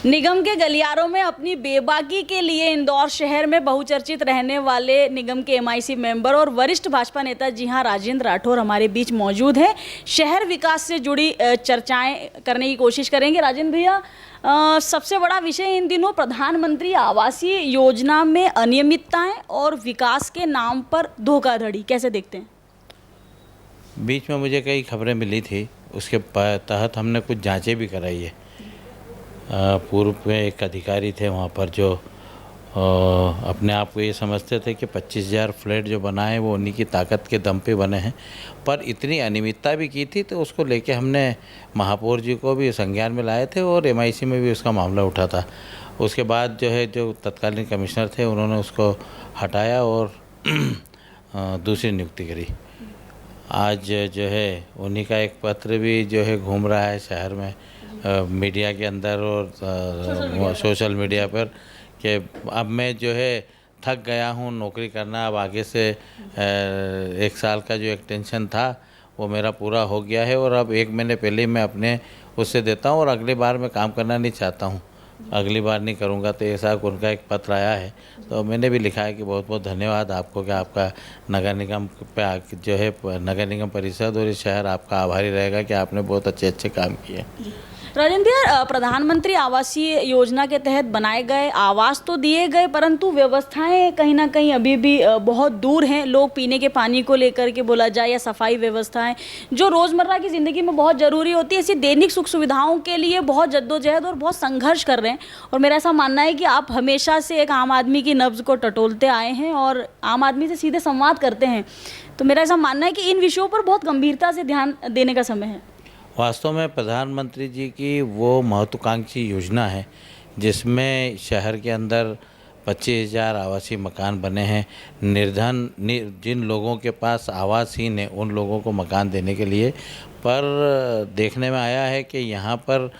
निगम के गलियारों में अपनी बेबाकी के लिए इंदौर शहर में बहुचर्चित रहने वाले निगम के एमआईसी मेंबर और वरिष्ठ भाजपा नेता जी हाँ राजेंद्र राठौर हमारे बीच मौजूद हैं। शहर विकास से जुड़ी चर्चाएं करने की कोशिश करेंगे। राजेंद्र भैया, सबसे बड़ा विषय इन दिनों प्रधानमंत्री आवासीय योजना में अनियमितताएं और विकास के नाम पर धोखाधड़ी, कैसे देखते हैं? बीच में मुझे कई खबरें मिली थी, उसके तहत हमने कुछ जांचें भी कराई है। पूर्व में एक अधिकारी थे वहाँ पर जो अपने आप को ये समझते थे कि 25,000 फ्लैट जो बना है वो उन्हीं की ताकत के दम पे बने हैं, पर इतनी अनियमितता भी की थी तो उसको लेके हमने महापौर जी को भी संज्ञान में लाए थे और एमआईसी में भी उसका मामला उठा था। उसके बाद जो तत्कालीन कमिश्नर थे उन्होंने उसको हटाया और दूसरी नियुक्ति करी। आज जो है उन्हीं का एक पत्र भी जो है घूम रहा है शहर में, मीडिया के अंदर और सोशल मीडिया पर, कि अब मैं जो है थक गया हूँ नौकरी करना, अब आगे से 1 साल का जो एक्सटेंशन था वो मेरा पूरा हो गया है और अब 1 महीने पहले ही मैं अपने उससे देता हूँ और अगली बार मैं काम करना नहीं चाहता हूँ, अगली बार नहीं करूँगा। तो ऐसा उनका एक पत्र आया है, तो मैंने भी लिखा है कि बहुत बहुत धन्यवाद आपको कि आपका नगर निगम पे जो है नगर निगम परिषद और इस शहर आपका आभारी रहेगा कि आपने बहुत अच्छे अच्छे काम किए। राजेंद्र भैया, प्रधानमंत्री आवासीय योजना के तहत बनाए गए आवास तो दिए गए, परंतु व्यवस्थाएं कहीं ना कहीं अभी भी बहुत दूर हैं। लोग पीने के पानी को लेकर के बोला जाए या सफाई व्यवस्थाएं जो रोज़मर्रा की ज़िंदगी में बहुत ज़रूरी होती है, ऐसी दैनिक सुख सुविधाओं के लिए बहुत जद्दोजहद और बहुत संघर्ष कर रहे हैं। और मेरा ऐसा मानना है कि आप हमेशा से एक आम आदमी की नब्ज़ को टटोलते आए हैं और आम आदमी से सीधे संवाद करते हैं, तो मेरा ऐसा मानना है कि इन विषयों पर बहुत गंभीरता से ध्यान देने का समय है। वास्तव में प्रधानमंत्री जी की वो महत्वाकांक्षी योजना है जिसमें शहर के अंदर 25,000 आवासीय मकान बने हैं। जिन लोगों के पास आवासहीन है उन लोगों को मकान देने के लिए, पर देखने में आया है कि यहाँ पर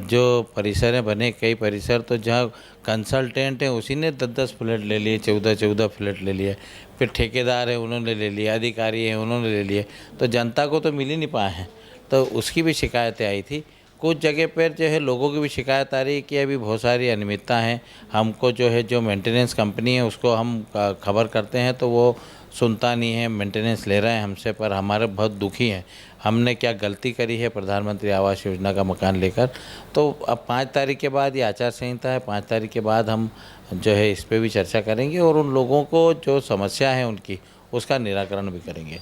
जो परिसर बने, कई परिसर तो जहाँ कंसल्टेंट हैं उसी ने 10-10 फ्लैट ले लिए, 14-14 फ्लैट ले लिए, फिर ठेकेदार हैं उन्होंने ले लिए, अधिकारी हैं उन्होंने ले लिए, तो जनता को तो मिल ही नहीं पाए हैं। तो उसकी भी शिकायतें आई थी। कुछ जगह पर जो है लोगों की भी शिकायत आ रही है कि अभी बहुत सारी अनियमितता हैं। हमको जो मेंटेनेंस कंपनी है उसको हम खबर करते हैं तो वो सुनता नहीं है, मेंटेनेंस ले रहे हैं हमसे, पर हमारे बहुत दुखी हैं। हमने क्या गलती करी है प्रधानमंत्री आवास योजना का मकान लेकर? तो अब 5 तारीख के बाद ये आचार संहिता है, 5 तारीख के बाद हम जो है इस पर भी चर्चा करेंगे और उन लोगों को जो समस्या है उनकी उसका निराकरण भी करेंगे।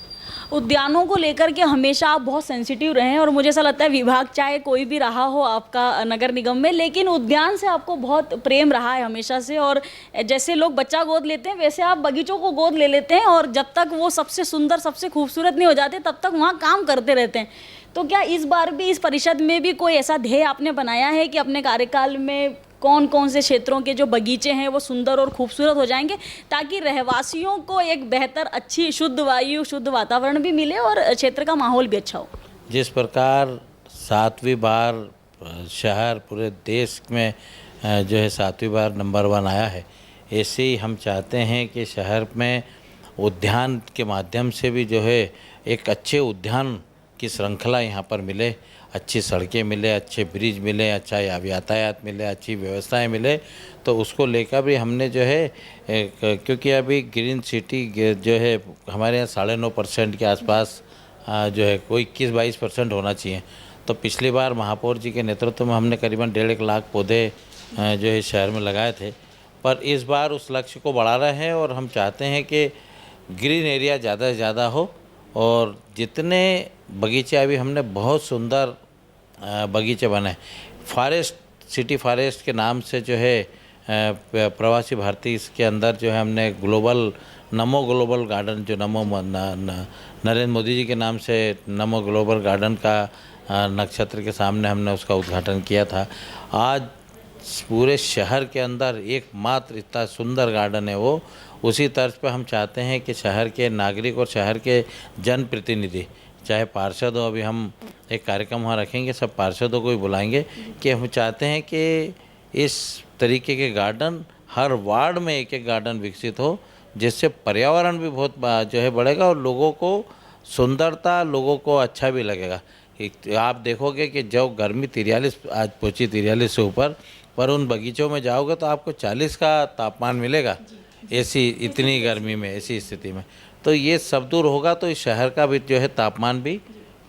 उद्यानों को लेकर के हमेशा आप बहुत सेंसिटिव रहे हैं और मुझे ऐसा लगता है विभाग चाहे कोई भी रहा हो आपका नगर निगम में, लेकिन उद्यान से आपको बहुत प्रेम रहा है हमेशा से। और जैसे लोग बच्चा गोद लेते हैं वैसे आप बगीचों को गोद ले लेते हैं और जब तक वो सबसे सुंदर सबसे खूबसूरत नहीं हो जाते तब तक वहाँ काम करते रहते हैं। तो क्या इस बार भी इस परिषद में भी कोई ऐसा ध्येय आपने बनाया है कि अपने कार्यकाल में कौन कौन से क्षेत्रों के जो बगीचे हैं वो सुंदर और खूबसूरत हो जाएंगे ताकि रहवासियों को एक बेहतर अच्छी शुद्ध वायु शुद्ध वातावरण भी मिले और क्षेत्र का माहौल भी अच्छा हो? जिस प्रकार 7वीं बार शहर पूरे देश में जो है 7वीं बार नंबर 1 आया है, ऐसे ही हम चाहते हैं कि शहर में उद्यान के माध्यम से भी जो है एक अच्छे उद्यान की श्रृंखला यहाँ पर मिले, अच्छी सड़कें मिले, अच्छे ब्रिज मिले, अच्छा यातायात मिले, अच्छी व्यवस्थाएं मिले। तो उसको लेकर भी हमने जो है क्योंकि अभी ग्रीन सिटी जो है हमारे यहाँ 9.5% के आसपास जो है कोई 21-22% होना चाहिए। तो पिछली बार महापौर जी के नेतृत्व में हमने करीबन 1.5 लाख पौधे जो है शहर में लगाए थे, पर इस बार उस लक्ष्य को बढ़ा रहे हैं और हम चाहते हैं कि ग्रीन एरिया ज़्यादा से ज़्यादा हो और जितने बगीचे अभी हमने बहुत सुंदर बगीचे बनाए, सिटी फॉरेस्ट के नाम से जो है प्रवासी भारतीय इसके अंदर जो है हमने नमो ग्लोबल गार्डन जो नरेंद्र मोदी जी के नाम से नमो ग्लोबल गार्डन का नक्षत्र के सामने हमने उसका उद्घाटन किया था। आज पूरे शहर के अंदर एकमात्र इतना सुंदर गार्डन है वो। उसी तर्ज पे हम चाहते हैं कि शहर के नागरिक और शहर के जनप्रतिनिधि चाहे पार्षद हो, अभी हम एक कार्यक्रम वहाँ रखेंगे, सब पार्षदों को भी बुलाएंगे कि हम चाहते हैं कि इस तरीके के गार्डन हर वार्ड में एक गार्डन विकसित हो जिससे पर्यावरण भी बहुत जो है बढ़ेगा और लोगों को सुंदरता, लोगों को अच्छा भी लगेगा। आप देखोगे कि जब गर्मी 43 आज पहुँची 43 से ऊपर, पर उन बगीचों में जाओगे तो आपको 40 का तापमान मिलेगा ऐसी इतनी गर्मी में, ऐसी स्थिति में। तो ये सब दूर होगा तो इस शहर का भी जो है तापमान भी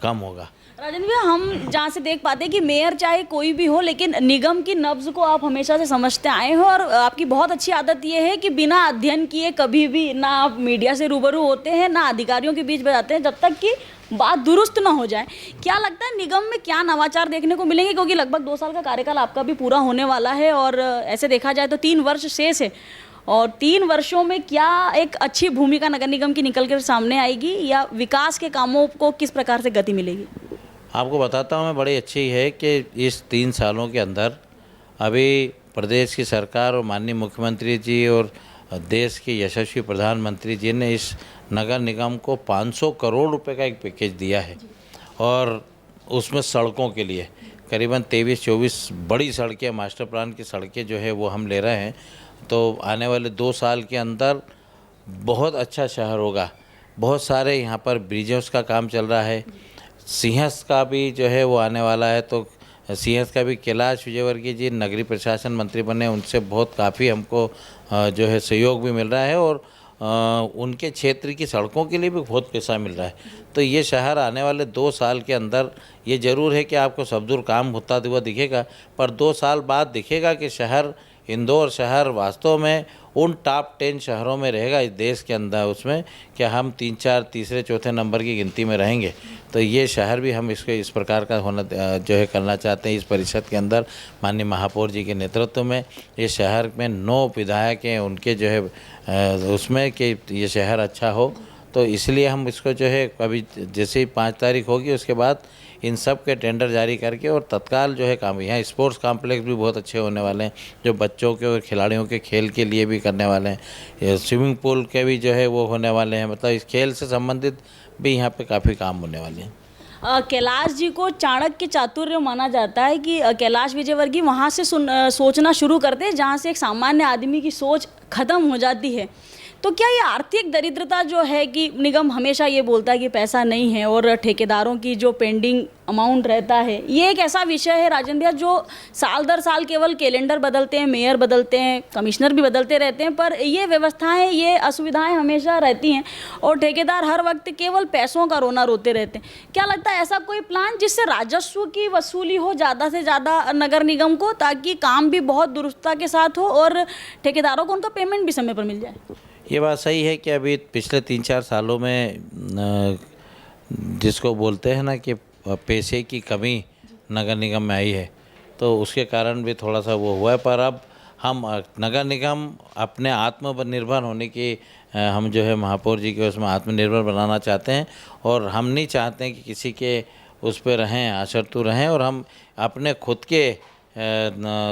कम होगा। राजेंद्र भैया, हम जहाँ से देख पाते हैं कि मेयर चाहे कोई भी हो, लेकिन निगम की नब्ज को आप हमेशा से समझते आए हो, और आपकी बहुत अच्छी आदत ये है कि बिना अध्ययन किए कभी भी ना आप मीडिया से रूबरू होते हैं ना अधिकारियों के बीच बताते हैं जब तक कि बात दुरुस्त ना हो जाए। क्या लगता है निगम में क्या नवाचार देखने को मिलेंगे, क्योंकि लगभग 2 साल का कार्यकाल आपका भी पूरा होने वाला है और ऐसे देखा जाए तो 3 वर्ष शेष है, और 3 वर्षों में क्या एक अच्छी भूमिका नगर निगम की निकल कर सामने आएगी, या विकास के कामों को किस प्रकार से गति मिलेगी? आपको बताता हूँ मैं, बड़ी अच्छी है कि इस 3 सालों के अंदर अभी प्रदेश की सरकार और माननीय मुख्यमंत्री जी और देश के यशस्वी प्रधानमंत्री जी ने इस नगर निगम को 500 करोड़ रुपए का एक पैकेज दिया है, और उसमें सड़कों के लिए करीबन 23-24 बड़ी सड़कें, मास्टर प्लान की सड़कें जो है वो हम ले रहे हैं। तो आने वाले 2 साल के अंदर बहुत अच्छा शहर होगा। बहुत सारे यहाँ पर ब्रिजेस का काम चल रहा है, सिंहस्थ का भी जो है वो आने वाला है। तो सिंहस्थ का भी कैलाश विजयवर्गीय जी नगरीय प्रशासन मंत्री बने, उनसे बहुत काफ़ी हमको जो है सहयोग भी मिल रहा है, और उनके क्षेत्र की सड़कों के लिए भी बहुत पैसा मिल रहा है। तो ये शहर आने वाले 2 साल के अंदर, ये ज़रूर है कि आपको सब दूर काम होता हुआ दिखेगा, पर 2 साल बाद दिखेगा कि शहर, इंदौर शहर वास्तव में उन टॉप 10 शहरों में रहेगा इस देश के अंदर, उसमें कि हम 3-4 तीसरे चौथे नंबर की गिनती में रहेंगे। तो ये शहर भी हम इसके इस प्रकार का होना जो है करना चाहते हैं। इस परिषद के अंदर माननीय महापौर जी के नेतृत्व में इस शहर में 9 विधायक हैं, उनके जो है उसमें कि ये शहर अच्छा हो, तो इसलिए हम इसको जो है अभी जैसे ही 5 तारीख होगी उसके बाद इन सब के टेंडर जारी करके और तत्काल जो है काम, यहाँ स्पोर्ट्स कॉम्प्लेक्स भी बहुत अच्छे होने वाले हैं जो बच्चों के और खिलाड़ियों के खेल के लिए भी करने वाले हैं। स्विमिंग पूल के भी जो है वो होने वाले हैं, मतलब इस खेल से संबंधित भी यहाँ पे काफ़ी काम होने वाले हैं। कैलाश जी को चाणक्य चातुर्य माना जाता है कि कैलाश विजयवर्गीय वहाँ से सोचना शुरू करते हैं जहाँ से एक सामान्य आदमी की सोच खत्म हो जाती है। तो क्या ये आर्थिक दरिद्रता जो है कि निगम हमेशा ये बोलता है कि पैसा नहीं है, और ठेकेदारों की जो पेंडिंग अमाउंट रहता है, ये एक ऐसा विषय है राजेंद्र भैया जो साल दर साल केवल कैलेंडर बदलते हैं, मेयर बदलते हैं, कमिश्नर भी बदलते रहते हैं, पर ये व्यवस्थाएं, ये असुविधाएं हमेशा रहती हैं, और ठेकेदार हर वक्त केवल पैसों का रोना रोते रहते हैं। क्या लगता है ऐसा कोई प्लान जिससे राजस्व की वसूली हो ज़्यादा से ज़्यादा नगर निगम को, ताकि काम भी बहुत दुरुस्तता के साथ हो और ठेकेदारों को उनका पेमेंट भी समय पर मिल जाए? ये बात सही है कि अभी पिछले 3-4 सालों में जिसको बोलते हैं ना कि पैसे की कमी नगर निगम में आई है, तो उसके कारण भी थोड़ा सा वो हुआ है। पर अब हम नगर निगम अपने आत्मनिर्भर होने की हम जो है महापौर जी के उसमें आत्मनिर्भर बनाना चाहते हैं, और हम नहीं चाहते हैं कि किसी के उस पर रहें, आश्रित रहें, और हम अपने खुद के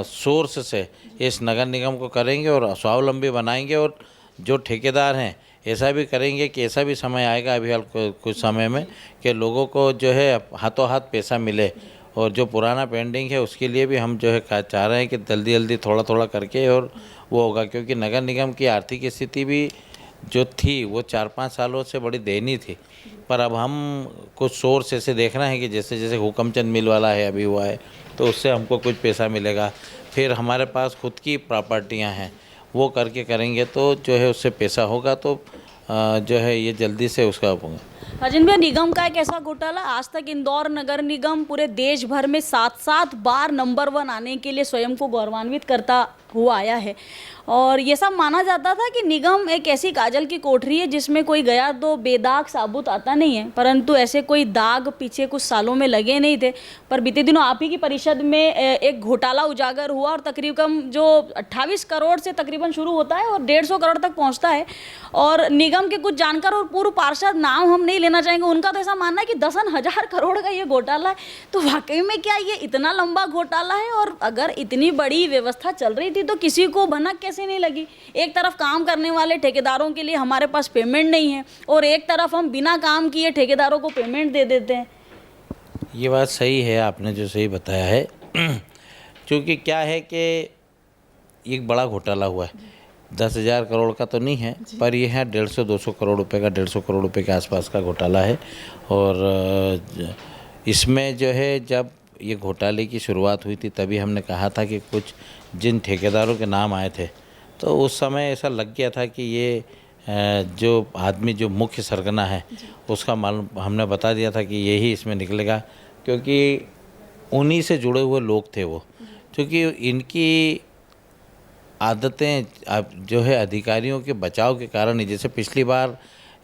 सोर्स से इस नगर निगम को करेंगे और स्वावलंबी बनाएंगे। और जो ठेकेदार हैं ऐसा भी करेंगे कि ऐसा भी समय आएगा अभी हाल कुछ समय में कि लोगों को जो है हाथों हाथ पैसा मिले, और जो पुराना पेंडिंग है उसके लिए भी हम जो है चाह रहे हैं कि जल्दी जल्दी थोड़ा थोड़ा करके और वो होगा। क्योंकि नगर निगम की आर्थिक स्थिति भी जो थी वो 4-5 सालों से बड़ी दयनीय थी, पर अब हम कुछ सोर्स ऐसे देख रहे हैं कि जैसे जैसे हुकमचंद मिल वाला है अभी हुआ है, तो उससे हमको कुछ पैसा मिलेगा। फिर हमारे पास खुद की प्रॉपर्टियां हैं, वो करके करेंगे तो जो है उससे पैसा होगा, तो जो है ये जल्दी से उसका होगा। राजेंद्र भैया, निगम का एक ऐसा घोटाला, आज तक इंदौर नगर निगम पूरे देश भर में 7-7 बार नंबर 1 आने के लिए स्वयं को गौरवान्वित करता हुआ आया है, और ये सब माना जाता था कि निगम एक ऐसी काजल की कोठरी है जिसमें कोई गया तो बेदाग साबुत आता नहीं है, परंतु ऐसे कोई दाग पीछे कुछ सालों में लगे नहीं थे। पर बीते दिनों आप ही की परिषद में एक घोटाला उजागर हुआ, और तकरीबन जो 28 करोड़ से तकरीबन शुरू होता है और 150 करोड़ तक पहुंचता है, और निगम के कुछ जानकार और पूर्व पार्षद, नाम हम नहीं लेना चाहेंगे, उनका तो ऐसा मानना है कि 10,000 करोड़ का ये घोटाला है। तो वाकई में क्या ये इतना लंबा घोटाला है? और अगर इतनी बड़ी व्यवस्था चल रही थी तो किसी को भनक कैसे नहीं लगी? एक तरफ काम करने वाले ठेकेदारों के लिए हमारे पास पेमेंट नहीं है, और एक तरफ हम बिना काम किए ठेकेदारों को पेमेंट दे देते हैं। ये बात सही है, आपने जो सही बताया है। क्योंकि क्या है कि एक बड़ा घोटाला हुआ है, 10,000 करोड़ का तो नहीं है, पर यह है 150-200 करोड़ रुपए का, 150 करोड़ रुपए के आसपास का घोटाला है। और इसमें जो है जब ये घोटाले की शुरुआत हुई थी तभी हमने कहा था कि कुछ जिन ठेकेदारों के नाम आए थे तो उस समय ऐसा लग गया था कि ये जो आदमी जो मुख्य सरगना है उसका मालूम हमने बता दिया था कि यही इसमें निकलेगा, क्योंकि उन्हीं से जुड़े हुए लोग थे वो। क्योंकि इनकी आदतें अब जो है अधिकारियों के बचाव के कारण ही, जैसे पिछली बार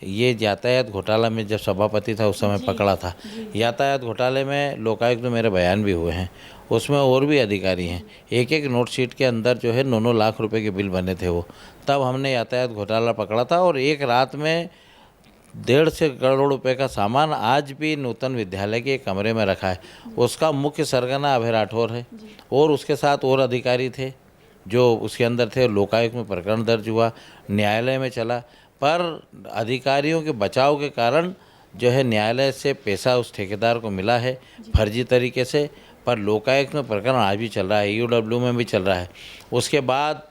ये यातायात घोटाला में जब सभापति था उस समय पकड़ा था, यातायात घोटाले में लोकायुक्त में मेरे बयान भी हुए हैं, उसमें और भी अधिकारी हैं, एक एक नोट शीट के अंदर जो है 9-9 लाख रुपए के बिल बने थे वो। तब हमने यातायात घोटाला पकड़ा था और एक रात में 1.5 करोड़ रुपए का सामान आज भी नूतन विद्यालय के कमरे में रखा है। उसका मुख्य सरगना अभय राठौर है और उसके साथ और अधिकारी थे जो उसके अंदर थे। लोकायुक्त में प्रकरण दर्ज हुआ, न्यायालय में चला, पर अधिकारियों के बचाव के कारण जो है न्यायालय से पैसा उस ठेकेदार को मिला है फर्जी तरीके से। पर लोकायुक्त में प्रकरण आज भी चल रहा है, ईओडब्ल्यू में भी चल रहा है। उसके बाद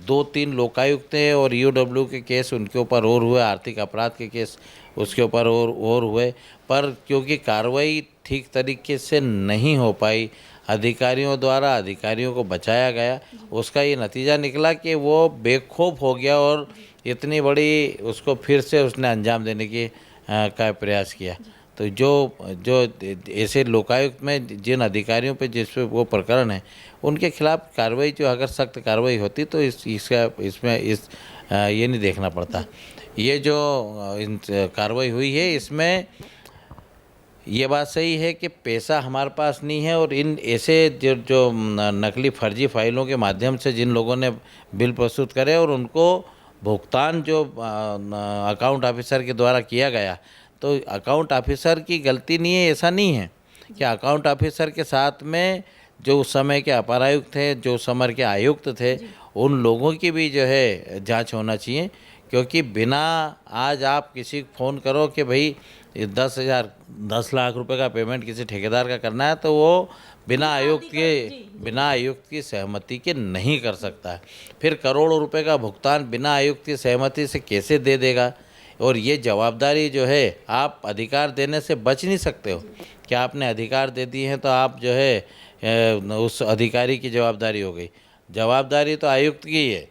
2-3 लोकायुक्त और ईओडब्ल्यू के केस उनके ऊपर और हुए, आर्थिक अपराध के केस उसके ऊपर और हुए, पर क्योंकि कार्रवाई ठीक तरीके से नहीं हो पाई, अधिकारियों द्वारा अधिकारियों को बचाया गया, उसका ये नतीजा निकला कि वो बेखौफ हो गया और इतनी बड़ी उसको फिर से उसने अंजाम देने की का प्रयास किया। तो जो ऐसे लोकायुक्त में जिन अधिकारियों पे जिस पे वो प्रकरण है उनके खिलाफ कार्रवाई, जो अगर सख्त कार्रवाई होती तो ये नहीं देखना पड़ता। ये जो कार्रवाई हुई है इसमें ये बात सही है कि पैसा हमारे पास नहीं है और इन ऐसे जो नकली फर्जी फाइलों के माध्यम से जिन लोगों ने बिल प्रस्तुत करे और उनको भुगतान जो अकाउंट ऑफिसर के द्वारा किया गया, तो अकाउंट ऑफिसर की गलती नहीं है, ऐसा नहीं है कि अकाउंट ऑफिसर के साथ में जो उस समय के अपर आयुक्त थे, जो उस समय के आयुक्त थे, उन लोगों की भी जो है जांच होना चाहिए। क्योंकि बिना आज आप किसी को फ़ोन करो कि भाई 10 लाख रुपए का पेमेंट किसी ठेकेदार का करना है तो वो बिना आयुक्त की सहमति के नहीं कर सकता है। फिर करोड़ों रुपए का भुगतान बिना आयुक्त की सहमति से कैसे दे देगा? और ये जवाबदारी जो है आप अधिकार देने से बच नहीं सकते हो कि आपने अधिकार दे दिए हैं तो आप जो है उस अधिकारी की जवाबदारी हो गई। जवाबदारी तो आयुक्त की है,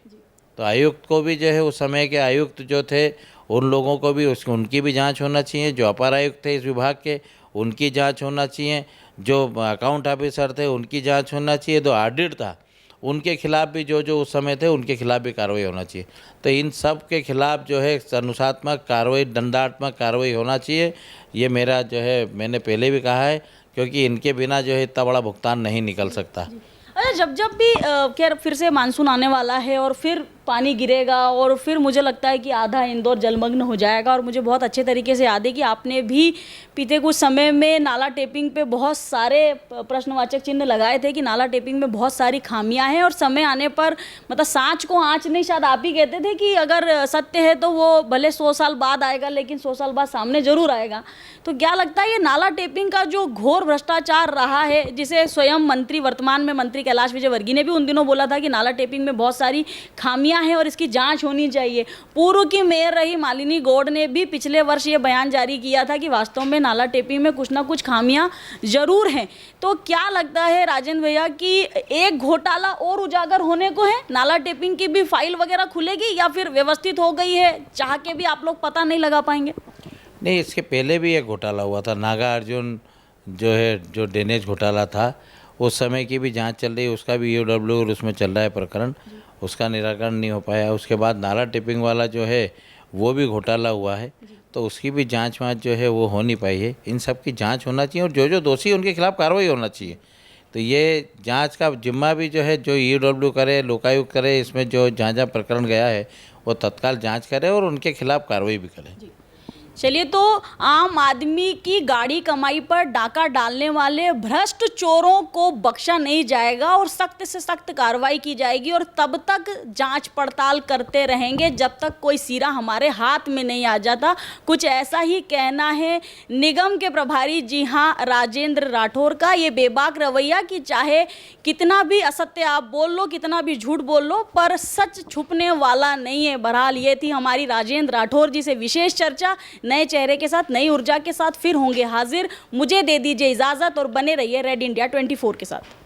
तो आयुक्त को भी जो है उस समय के आयुक्त जो थे उन लोगों को भी उनकी भी जांच होना चाहिए। जो अपर आयुक्त थे इस विभाग के उनकी जांच होना चाहिए, जो अकाउंट ऑफिसर थे उनकी जांच होना चाहिए, जो ऑडिट था उनके खिलाफ भी जो उस समय थे उनके खिलाफ भी कार्रवाई होना चाहिए। तो इन सब के खिलाफ जो है अनुशासनात्मक कार्रवाई, दंडात्मक कार्रवाई होना चाहिए। ये मेरा जो है मैंने पहले भी कहा है, क्योंकि इनके बिना जो है इतना बड़ा भुगतान नहीं निकल सकता। अच्छा, जब भी खैर फिर से मानसून आने वाला है और फिर पानी गिरेगा और फिर मुझे लगता है कि आधा इंदौर जलमग्न हो जाएगा। और मुझे बहुत अच्छे तरीके से याद है कि आपने भी बीते कुछ समय में नाला टेपिंग पे बहुत सारे प्रश्नवाचक चिन्ह लगाए थे कि नाला टेपिंग में बहुत सारी खामियां हैं और समय आने पर मतलब सांच को आँच नहीं, शायद आप ही कहते थे कि अगर सत्य है तो वो भले 100 साल बाद आएगा लेकिन 100 साल बाद सामने जरूर आएगा। तो क्या लगता है ये नाला टेपिंग का जो घोर भ्रष्टाचार रहा है, जिसे स्वयं मंत्री, वर्तमान में मंत्री कैलाश विजयवर्गीय ने भी उन दिनों बोला था कि नाला टेपिंग में बहुत सारी खामियां हैं और इसकी जांच होनी चाहिए। पूर्व की मेयर रही मालिनी गौड़ ने भी पिछले वर्ष ये बयान जारी किया था कि वास्तव में नाला टेपिंग में कुछ ना कुछ खामियां जरूर हैं। तो क्या लगता है राजेंद्र भैया कि एक घोटाला और उजागर होने को है? नाला टेपिंग की भी फाइल वगैरह खुलेगी या फिर व्यवस्थित हो गई है, चाह के भी आप लोग पता नहीं लगा पाएंगे? नहीं, इसके पहले भी एक घोटाला हुआ था, नागार्जुन जो ड्रेनेज घोटाला था, उस समय की भी जांच चल रही है, उसका भी ईओडब्ल्यू और उसमें चल रहा है प्रकरण, उसका निराकरण नहीं हो पाया। उसके बाद नाला टिपिंग वाला जो है वो भी घोटाला हुआ है, तो उसकी भी जांच जो है वो हो नहीं पाई है। इन सब की जांच होना चाहिए और जो दोषी उनके खिलाफ कार्रवाई होना चाहिए। तो ये जांच का जिम्मा भी जो है जो ईओडब्ल्यू करे, लोकायुक्त करे, इसमें जो जहाँ प्रकरण गया है वो तत्काल जाँच करे और उनके खिलाफ कार्रवाई भी करे। चलिए, तो आम आदमी की गाड़ी कमाई पर डाका डालने वाले भ्रष्ट चोरों को बख्शा नहीं जाएगा और सख्त से सख्त कार्रवाई की जाएगी और तब तक जांच पड़ताल करते रहेंगे जब तक कोई सिरा हमारे हाथ में नहीं आ जाता। कुछ ऐसा ही कहना है निगम के प्रभारी, जी हाँ, राजेंद्र राठौर का। ये बेबाक रवैया कि चाहे कितना भी असत्य आप बोल लो, कितना भी झूठ बोल लो, पर सच छुपने वाला नहीं है। बहरहाल ये थी हमारी राजेंद्र राठौर जी से विशेष चर्चा नए चेहरे के साथ, नई ऊर्जा के साथ फिर होंगे हाजिर। मुझे दे दीजिए इजाज़त और बने रहिए रेड इंडिया 24 के साथ।